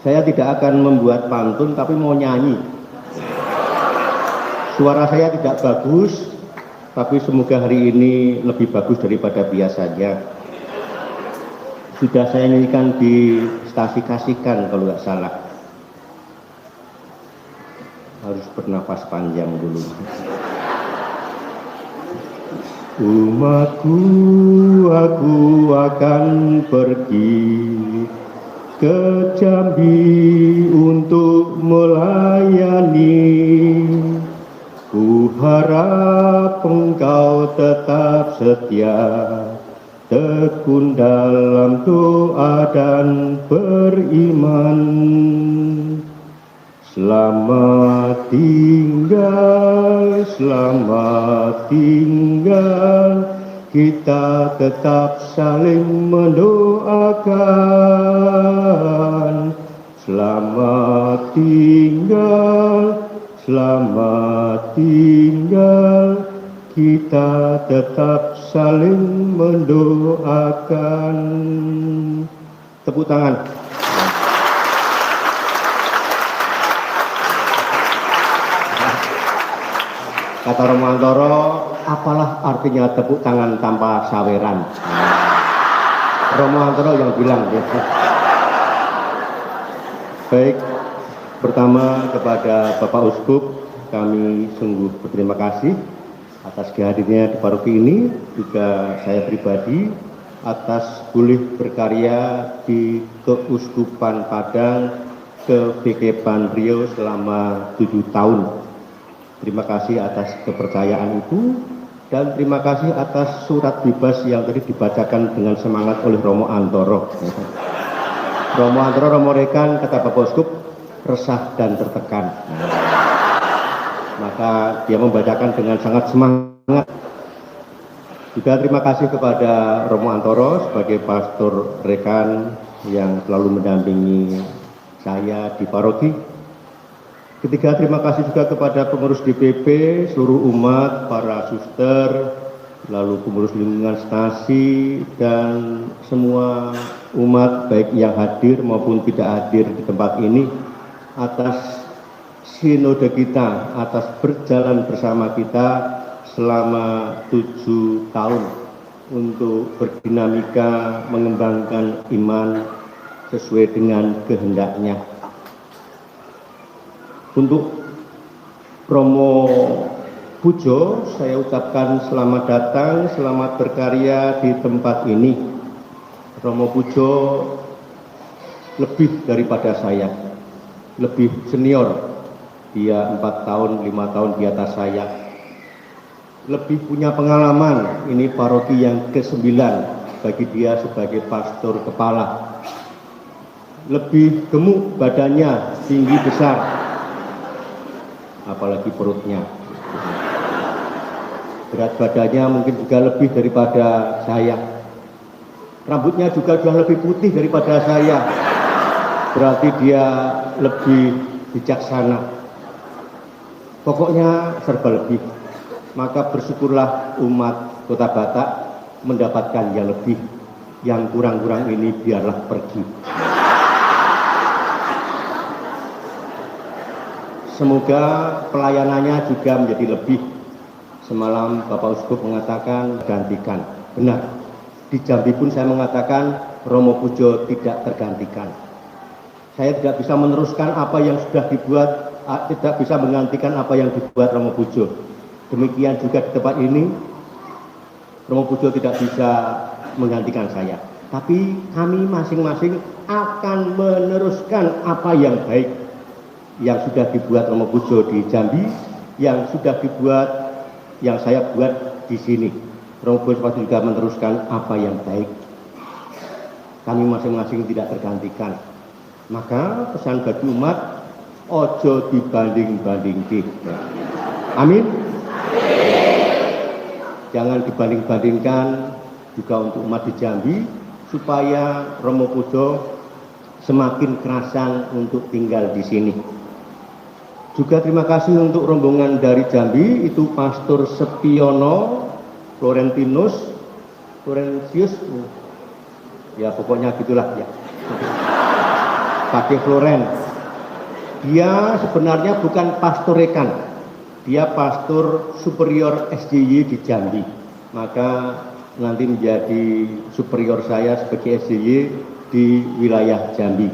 Saya tidak akan membuat pantun, tapi mau nyanyi. Suara saya tidak bagus, tapi semoga hari ini lebih bagus daripada biasanya. Sudah saya nyanyikan di stasi Kasihkan kalau nggak salah. Harus bernafas panjang dulu. Umatku, aku akan pergi ke Jambi untuk melayani. Ku harap engkau tetap setia, tekun dalam doa dan beriman. Selamat tinggal, kita tetap saling mendoakan. Selamat tinggal, kita tetap saling mendoakan. Tepuk tangan. Kata Romo Antoro, apalah artinya tepuk tangan tanpa saweran? Romo Antoro yang bilang gitu. Baik, pertama kepada Bapak Uskup, kami sungguh berterima kasih atas kehadirannya di paroki ini, juga saya pribadi atas boleh berkarya di Keuskupan Padang ke BKPAN Riau selama 7 tahun. Terima kasih atas kepercayaan itu, dan terima kasih atas surat bebas yang tadi dibacakan dengan semangat oleh Romo Antoro. Romo Antoro, Romo Rekan, kata Bapak Uskup, resah dan tertekan. Maka dia membacakan dengan sangat semangat. Juga terima kasih kepada Romo Antoro sebagai pastor rekan yang selalu mendampingi saya di paroki. Ketiga, terima kasih juga kepada pengurus DPP, seluruh umat, para suster, lalu pengurus lingkungan stasi, dan semua umat baik yang hadir maupun tidak hadir di tempat ini, atas sinode kita, atas berjalan bersama kita selama 7 tahun untuk berdinamika mengembangkan iman sesuai dengan kehendaknya. Untuk Romo Pujo, saya ucapkan selamat datang, selamat berkarya di tempat ini. Romo Pujo lebih daripada saya, lebih senior. Dia 4 tahun, 5 tahun di atas saya. Lebih punya pengalaman, ini paroki yang ke-9 bagi dia sebagai pastor kepala. Lebih gemuk badannya, tinggi besar, apalagi perutnya. Berat badannya mungkin juga lebih daripada saya. Rambutnya juga sudah lebih putih daripada saya. Berarti dia lebih bijaksana. Pokoknya serba lebih. Maka bersyukurlah umat Kota Batak mendapatkan yang lebih. Yang kurang-kurang ini biarlah pergi. Semoga pelayanannya juga menjadi lebih. Semalam Bapak Uskup mengatakan gantikan. Benar. Di Jambi pun saya mengatakan Romo Pujo tidak tergantikan. Saya tidak bisa meneruskan apa yang sudah dibuat, tidak bisa menggantikan apa yang dibuat Romo Pujo. Demikian juga di tempat ini, Romo Pujo tidak bisa menggantikan saya. Tapi kami masing-masing akan meneruskan apa yang baik yang sudah dibuat Romo Pujo di Jambi, yang sudah dibuat, yang saya buat di sini. Romo Pujo pasti juga meneruskan apa yang baik. Kami masing-masing tidak tergantikan. Maka pesan bagi umat, ojo dibanding-bandingke. Amin. Jangan dibanding-bandingkan juga untuk umat di Jambi, supaya Romo Pujo semakin kerasan untuk tinggal di sini. Juga terima kasih untuk rombongan dari Jambi, itu Pastor Sepiono, Florentius, ya pokoknya gitulah ya. Pak De Floren. Dia sebenarnya bukan pastor rekan, dia pastor superior SDY di Jambi. Maka nanti menjadi superior saya sebagai SDY di wilayah Jambi.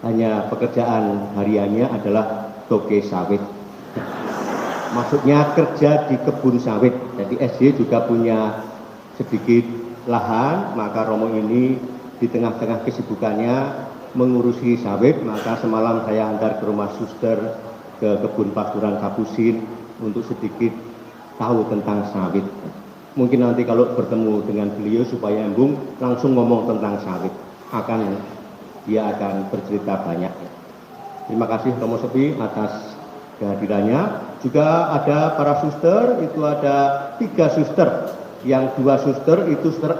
Hanya pekerjaan hariannya adalah toge sawit. Maksudnya kerja di kebun sawit. Jadi SDY juga punya sedikit lahan, maka Romo ini di tengah-tengah kesibukannya mengurusi sawit, maka semalam saya antar ke rumah suster ke kebun pasturan Kapusin untuk sedikit tahu tentang sawit. Mungkin nanti kalau bertemu dengan beliau supaya embung langsung ngomong tentang sawit, dia akan bercerita banyak. Terima kasih Romo Sepi atas kehadirannya. Juga ada para suster, itu ada 3 suster, yang 2 suster itu suster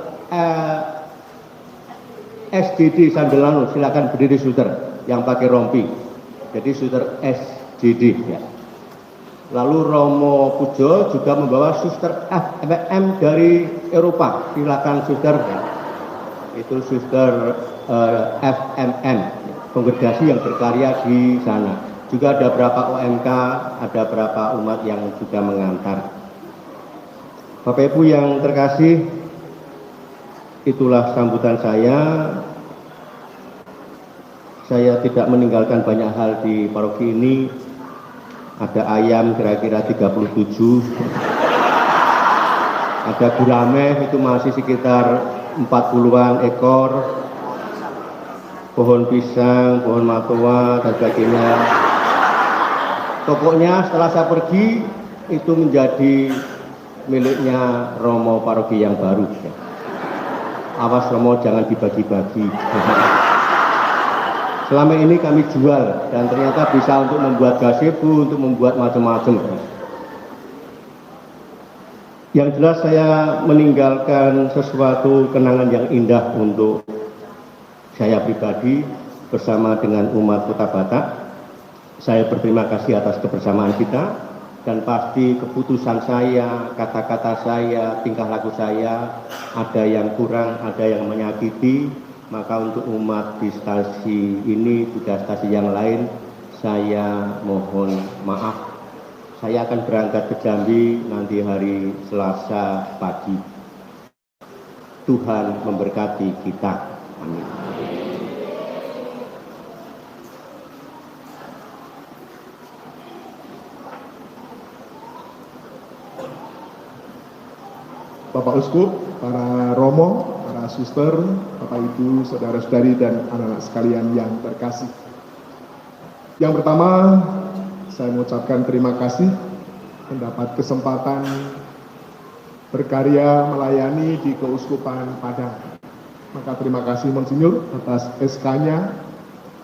SDD Sandelano, silakan berdiri suster yang pakai rompi. Jadi suster SDD ya. Lalu Romo Pujo juga membawa suster FMM dari Eropa, silakan suster ya. Itu suster FMM, kongregasi yang berkarya di sana. Juga ada berapa OMK, ada berapa umat yang juga mengantar. Bapak Ibu yang terkasih, itulah sambutan saya. Saya tidak meninggalkan banyak hal di paroki ini. Ada ayam kira-kira 37. Ada gurame itu masih sekitar 40-an ekor. Pohon pisang, pohon matoa, dan sebagainya. Pokoknya setelah saya pergi, itu menjadi miliknya Romo paroki yang baru. Awas Romo, jangan dibagi-bagi. Selama ini kami jual dan ternyata bisa untuk membuat gazebo, untuk membuat macam-macam. Yang jelas saya meninggalkan sesuatu kenangan yang indah untuk saya pribadi bersama dengan umat Kota Batak. Saya berterima kasih atas kebersamaan kita dan pasti keputusan saya, kata-kata saya, tingkah laku saya ada yang kurang, ada yang menyakiti. Maka untuk umat di stasi ini, juga stasi yang lain, saya mohon maaf. Saya akan berangkat ke Jambi nanti hari Selasa pagi. Tuhan memberkati kita. Amin. Bapak Uskup, para Romo, para suster, Bapak Ibu, saudara-saudari, dan anak-anak sekalian yang terkasih. Yang pertama, saya mengucapkan terima kasih mendapat kesempatan berkarya melayani di Keuskupan Padang. Maka terima kasih Monsinyur atas SK-nya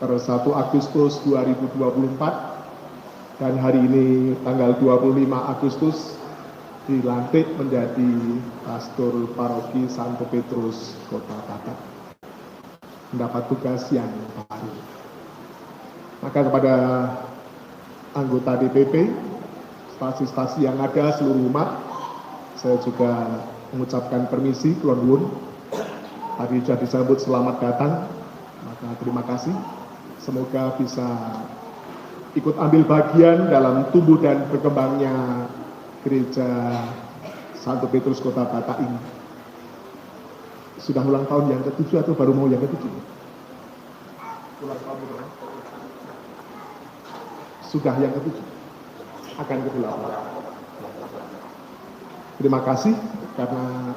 per 1 Agustus 2024 dan hari ini tanggal 25 Agustus dilantik menjadi pastor paroki Santo Petrus Kota Batak, mendapat tugas yang baru. Maka kepada anggota DPP, stasi-stasi yang ada, seluruh umat, saya juga mengucapkan permisi, Kulon Wun. Tadi sudah disambut selamat datang, maka terima kasih. Semoga bisa ikut ambil bagian dalam tumbuh dan berkembangnya Gereja Santo Petrus Kota Batak ini. Sudah ulang tahun yang ke-7 atau baru mau yang ke-7? Ulang tahun berapa? Sudah yang ke-7. Akan ke-8. Terima kasih karena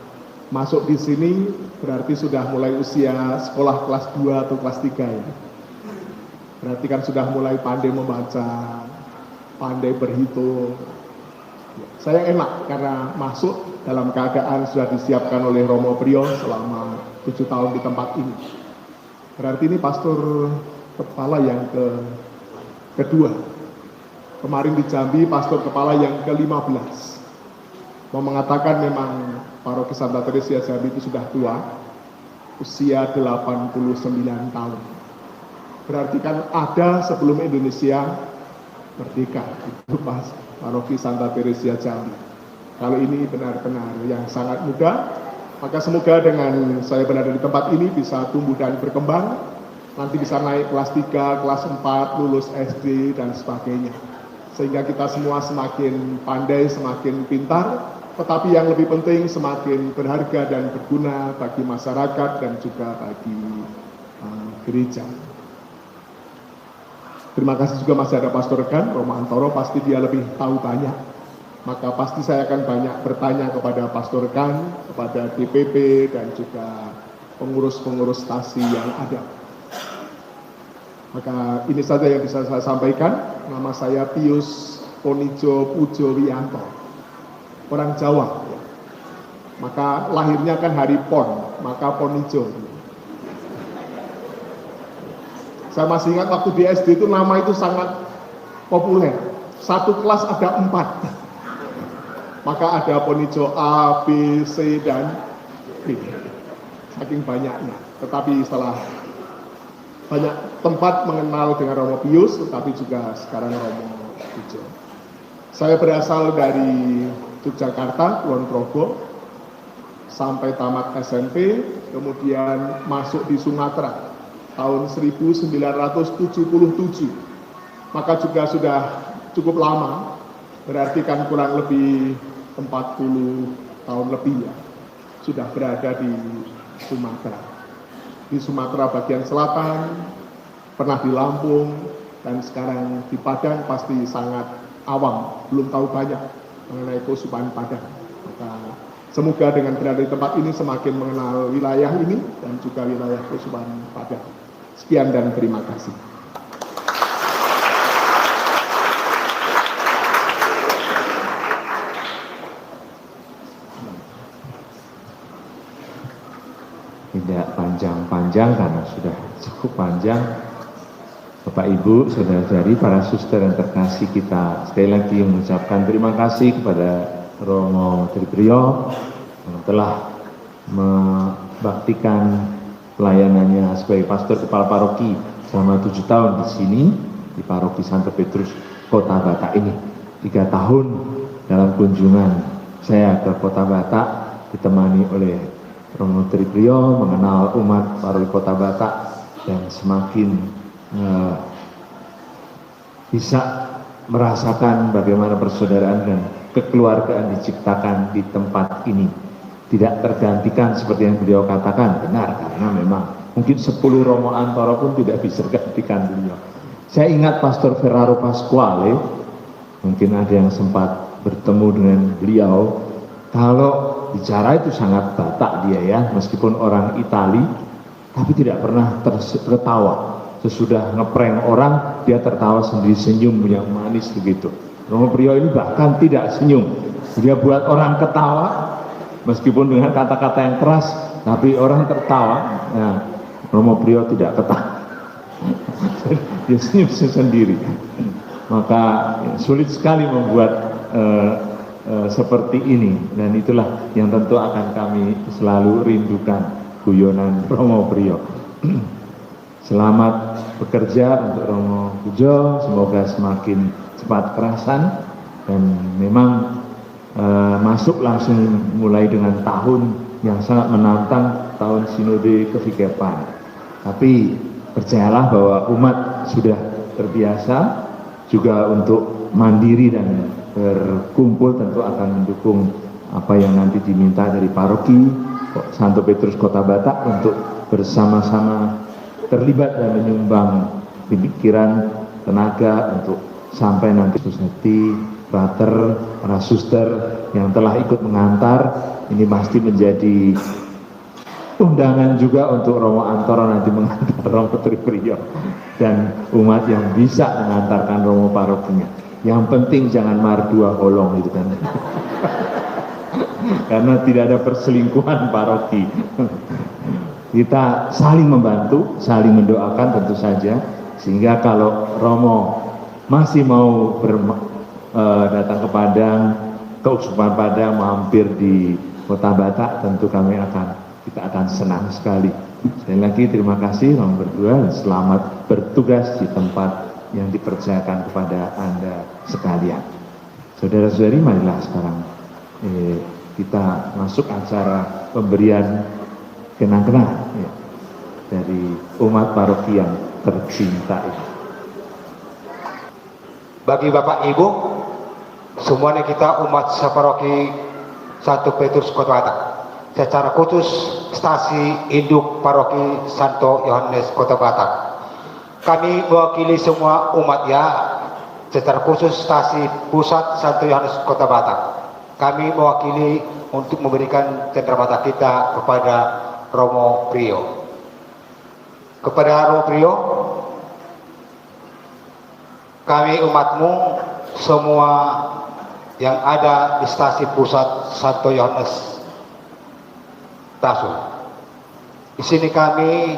masuk di sini berarti sudah mulai usia sekolah kelas 2 atau kelas 3 ya. Berarti kan sudah mulai pandai membaca, pandai berhitung. Saya enak karena masuk dalam keadaan sudah disiapkan oleh Romo Priyo selama 7 tahun di tempat ini. Berarti ini pastor kepala yang kedua. Kemarin di Jambi pastor kepala yang ke-15. Mau mengatakan memang paroki Santa Teresia Jambi itu sudah tua, usia 89 tahun. Berarti kan ada sebelum Indonesia merdeka, itu pas paroki Santa Teresia Jambi. Kalau ini benar-benar yang sangat muda, maka semoga dengan saya berada di tempat ini bisa tumbuh dan berkembang, nanti bisa naik kelas 3, kelas 4, lulus SD, dan sebagainya. Sehingga kita semua semakin pandai, semakin pintar, tetapi yang lebih penting semakin berharga dan berguna bagi masyarakat dan juga bagi gereja. Terima kasih juga masih ada Pastor Rekan, Romo Antoro, pasti dia lebih tahu banyak. Maka pasti saya akan banyak bertanya kepada Pastor Rekan, kepada DPP, dan juga pengurus-pengurus stasi yang ada. Maka ini saja yang bisa saya sampaikan. Nama saya Pius Ponijo Pujo Wiyanto, orang Jawa. Maka lahirnya kan hari Pon, maka Ponijo. Saya masih ingat waktu di SD itu nama itu sangat populer. Satu kelas ada 4. Maka ada Ponijo A, B, C, dan D. Saking banyaknya. Tetapi setelah banyak tempat mengenal dengan Romo Pius, tetapi juga sekarang Romo Pujo. Saya berasal dari Yogyakarta, Kulon Progo, sampai tamat SMP, kemudian masuk di Sumatera tahun 1977. Maka juga sudah cukup lama, berarti kan kurang lebih 40 tahun lebih ya, sudah berada di Sumatera. Di Sumatera bagian selatan, pernah di Lampung, dan sekarang di Padang pasti sangat awam, belum tahu banyak mengenai kesusahan Padang. Maka semoga dengan berada di tempat ini semakin mengenal wilayah ini dan juga wilayah kesusahan Padang. Sekian dan terima kasih. Tidak panjang-panjang karena sudah cukup panjang. Bapak Ibu, saudara-saudari, para suster yang terkasih, kita sekali lagi mengucapkan terima kasih kepada Romo Tribrio yang telah membaktikan pelayanannya sebagai pastor kepala paroki selama 7 tahun di sini di paroki Santo Petrus Kota Batak ini. 3 tahun dalam kunjungan saya ke Kota Batak ditemani oleh Romo Tribrio, mengenal umat paroki Kota Batak dan semakin bisa merasakan bagaimana persaudaraan dan kekeluargaan diciptakan di tempat ini. Tidak tergantikan seperti yang beliau katakan, benar, karena memang mungkin 10 Romo Antoro pun tidak bisa gantikan beliau. Saya ingat Pastor Ferraro Pasquale, mungkin ada yang sempat bertemu dengan beliau. Kalau bicara itu sangat Batak dia ya, meskipun orang Itali, tapi tidak pernah tertawa. Sesudah ngeprank orang, dia tertawa sendiri, senyum yang manis begitu. Romo Priyo ini bahkan tidak senyum, dia buat orang ketawa, meskipun dengan kata-kata yang keras, tapi orang tertawa. Nah, Romo Priyo tidak ketawa, dia senyum sendiri. Maka sulit sekali membuat seperti ini, dan itulah yang tentu akan kami selalu rindukan, guyonan Romo Priyo. Selamat bekerja untuk Romo Pujo, semoga semakin cepat kerasan, dan memang masuk langsung mulai dengan tahun yang sangat menantang, tahun Sinode Kevikepan. Tapi percayalah bahwa umat sudah terbiasa juga untuk mandiri dan berkumpul, tentu akan mendukung apa yang nanti diminta dari paroki Santo Petrus Kota Batak untuk bersama-sama terlibat dan menyumbang pemikiran, tenaga untuk sampai nanti Susneti, Frater, para suster yang telah ikut mengantar. Ini pasti menjadi undangan juga untuk Romo Antoro nanti mengantar Romo Tribrio dan umat yang bisa mengantarkan Romo parokinya. Yang penting jangan mardua holong gitu kan. Karena tidak ada perselingkuhan paroki. Kita saling membantu, saling mendoakan tentu saja, sehingga kalau Romo masih mau datang ke Padang, ke Uskupan Padang, mampir di Kota Batak, tentu kita akan senang sekali. Sekali lagi terima kasih Romo berdua, dan selamat bertugas di tempat yang dipercayakan kepada Anda sekalian. Saudara-saudari, marilah sekarang kita masuk acara pemberian kenang-kenangan. Ya. dari umat paroki yang tercinta ini. Bagi Bapak Ibu, semuanya kita umat separoki Santo Petrus Kota Batak, secara khusus stasi induk paroki Santo Yohanes Kota Batak. Kami mewakili semua umat ya, secara khusus stasi pusat Santo Yohanes Kota Batak. Kami mewakili untuk memberikan cenderamata kita kepada Romo Priyo. Kepada Romo Priyo, kami umatmu semua yang ada di stasi pusat Santo Yohanes Tasu. Di sini kami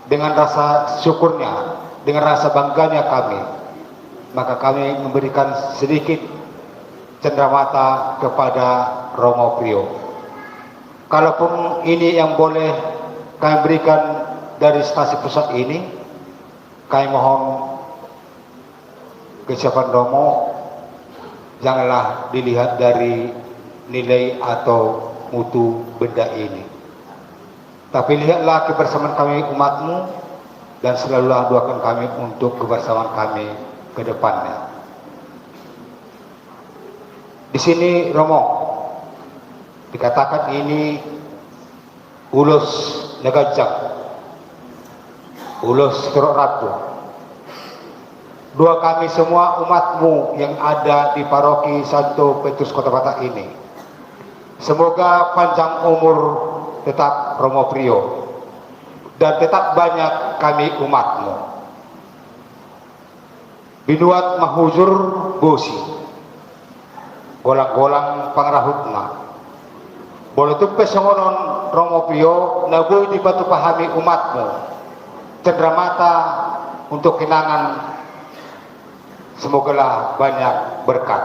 dengan rasa syukurnya, dengan rasa bangganya kami, maka kami memberikan sedikit cenderamata kepada Romo Priyo. Kalaupun ini yang boleh kami berikan dari stasi pusat ini, kami mohon kesiapan Romo janganlah dilihat dari nilai atau mutu benda ini, tapi lihatlah kebersamaan kami umatmu, dan selalulah doakan kami untuk kebersamaan kami ke depannya. Di sini Romo dikatakan ini ulus negajang, ulus Kerok Ratu. Doa kami semua umatmu yang ada di paroki Santo Petrus Kota Batak ini, semoga panjang umur tetap Romo Priyo dan tetap banyak kami umatmu. Binuat mahujur bosi, golang-golang pangrahutna. Boleh tu pesongonon Romo Priyo nabui di batu pahami umatmu, cenderamata untuk kenangan. Semogalah banyak berkat.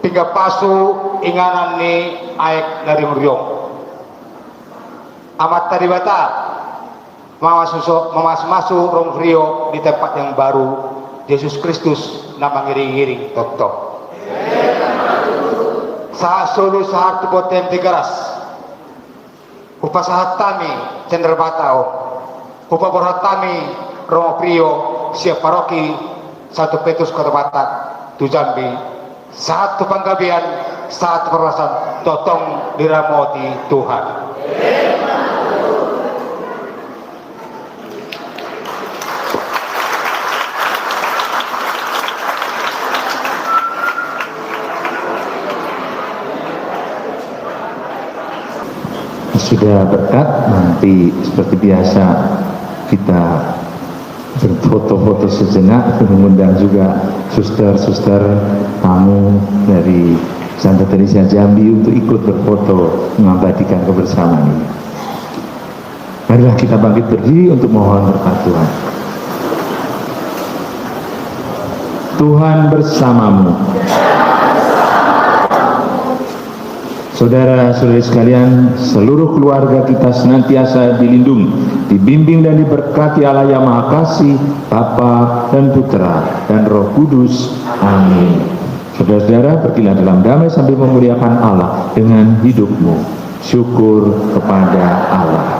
Tiga pasu inganan ni aek dari Muriong. Amat tadi bata masuk Romo Priyo di tempat yang baru. Yesus Kristus nama ngiring-ngiring tok-tok. Saat sulu saat tupoten tigaras. Upa sahat tami cenderbatao. Upa borhat tami Romo Priyo siap paroki Santo Petrus Kota Batak tu Jambi. Saat tu panggabian, saat tu perwasan totong diramoti Tuhan. Sudah berkat, nanti seperti biasa kita berfoto-foto sejenak, mengundang juga suster-suster tamu dari Santa Teresa Jambi untuk ikut berfoto mengabadikan kebersamaan ini. Marilah kita bangkit berdiri untuk mohon berkat Tuhan. Tuhan bersamamu. Saudara-saudari sekalian, seluruh keluarga kita senantiasa dilindungi, dibimbing dan diberkati Allah yang Maha Kasih, Bapa dan Putra dan Roh Kudus. Amin. Saudara-saudara, pergilah dalam damai sambil memuliakan Allah dengan hidupmu. Syukur kepada Allah.